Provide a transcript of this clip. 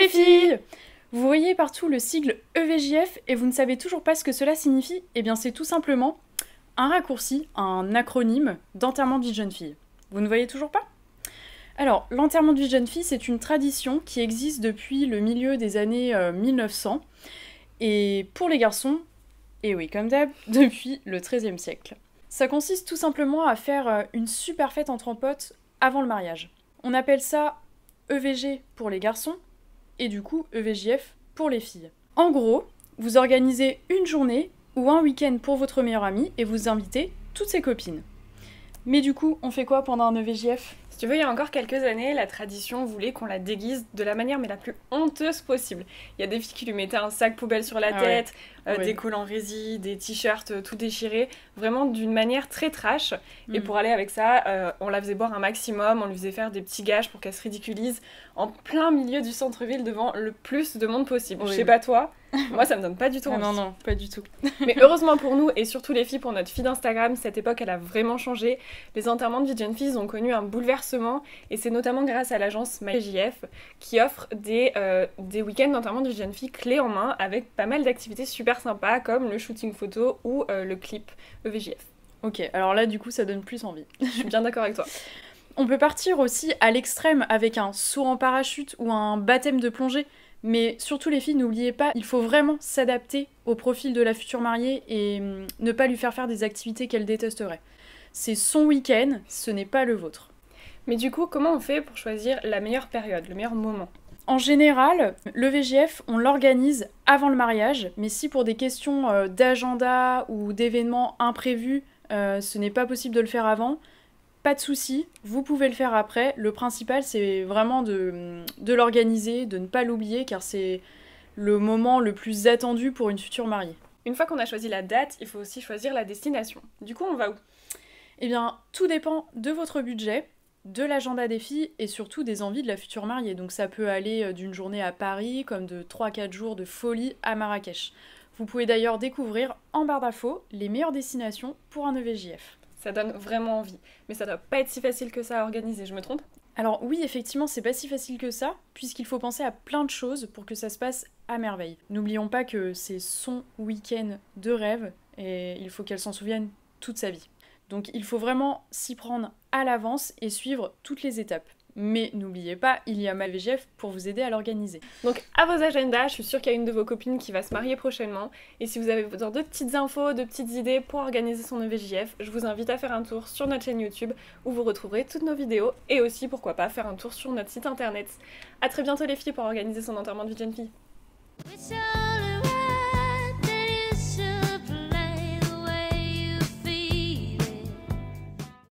les filles! Vous voyez partout le sigle EVJF et vous ne savez toujours pas ce que cela signifie? Eh bien c'est tout simplement un raccourci, un acronyme d'enterrement de vie de jeune fille. Vous ne voyez toujours pas? Alors, l'enterrement de vie de jeune fille, c'est une tradition qui existe depuis le milieu des années 1900 et pour les garçons, et oui comme d'hab, depuis le XIIIe siècle. Ça consiste tout simplement à faire une super fête entre potes avant le mariage. On appelle ça EVG pour les garçons et du coup EVJF pour les filles. En gros, vous organisez une journée ou un week-end pour votre meilleure amie et vous invitez toutes ses copines. Mais du coup, on fait quoi pendant un EVJF ? Si tu veux, il y a encore quelques années, la tradition voulait qu'on la déguise de la manière mais la plus honteuse possible. Il y a des filles qui lui mettaient un sac poubelle sur la tête, des collants résille, des t-shirts tout déchirés, vraiment d'une manière très trash. Et pour aller avec ça, on la faisait boire un maximum, on lui faisait faire des petits gages pour qu'elle se ridiculise en plein milieu du centre-ville devant le plus de monde possible. Je sais pas toi, moi ça me donne pas du tout envie. Non, pas du tout. Mais heureusement pour nous et surtout les filles, pour notre feed Instagram, cette époque elle a vraiment changé. Les enterrements de vie de jeunes filles ont connu un bouleversement et c'est notamment grâce à l'agence MyJF qui offre des week-ends d'enterrement de vie de jeunes filles clés en main avec pas mal d'activités super sympas comme le shooting photo ou le clip EVJF. Ok, alors là du coup ça donne plus envie. Je suis bien d'accord avec toi. On peut partir aussi à l'extrême avec un saut en parachute ou un baptême de plongée. Mais surtout les filles, n'oubliez pas, il faut vraiment s'adapter au profil de la future mariée et ne pas lui faire des activités qu'elle détesterait. C'est son week-end, ce n'est pas le vôtre. Mais du coup, comment on fait pour choisir la meilleure période, le meilleur moment ? En général, le VJF, on l'organise avant le mariage, mais si pour des questions d'agenda ou d'événements imprévus, ce n'est pas possible de le faire avant, pas de souci, vous pouvez le faire après. Le principal, c'est vraiment de l'organiser, de ne pas l'oublier, car c'est le moment le plus attendu pour une future mariée. Une fois qu'on a choisi la date, il faut aussi choisir la destination. Du coup, on va où ? Eh bien, tout dépend de votre budget, de l'agenda des filles et surtout des envies de la future mariée. Donc ça peut aller d'une journée à Paris, comme de 3-4 jours de folie à Marrakech. Vous pouvez d'ailleurs découvrir en barre d'infos les meilleures destinations pour un EVJF. Ça donne vraiment envie. Mais ça doit pas être si facile que ça à organiser, je me trompe ? Alors oui, effectivement, c'est pas si facile que ça, puisqu'il faut penser à plein de choses pour que ça se passe à merveille. N'oublions pas que c'est son week-end de rêve, et il faut qu'elle s'en souvienne toute sa vie. Donc il faut vraiment s'y prendre à l'avance et suivre toutes les étapes. Mais n'oubliez pas, il y a MyVGF pour vous aider à l'organiser. Donc à vos agendas, je suis sûre qu'il y a une de vos copines qui va se marier prochainement. Et si vous avez besoin de petites infos, de petites idées pour organiser son EVJF, je vous invite à faire un tour sur notre chaîne YouTube où vous retrouverez toutes nos vidéos. Et aussi, pourquoi pas, faire un tour sur notre site internet. A très bientôt les filles pour organiser son enterrement de vie de jeune fille.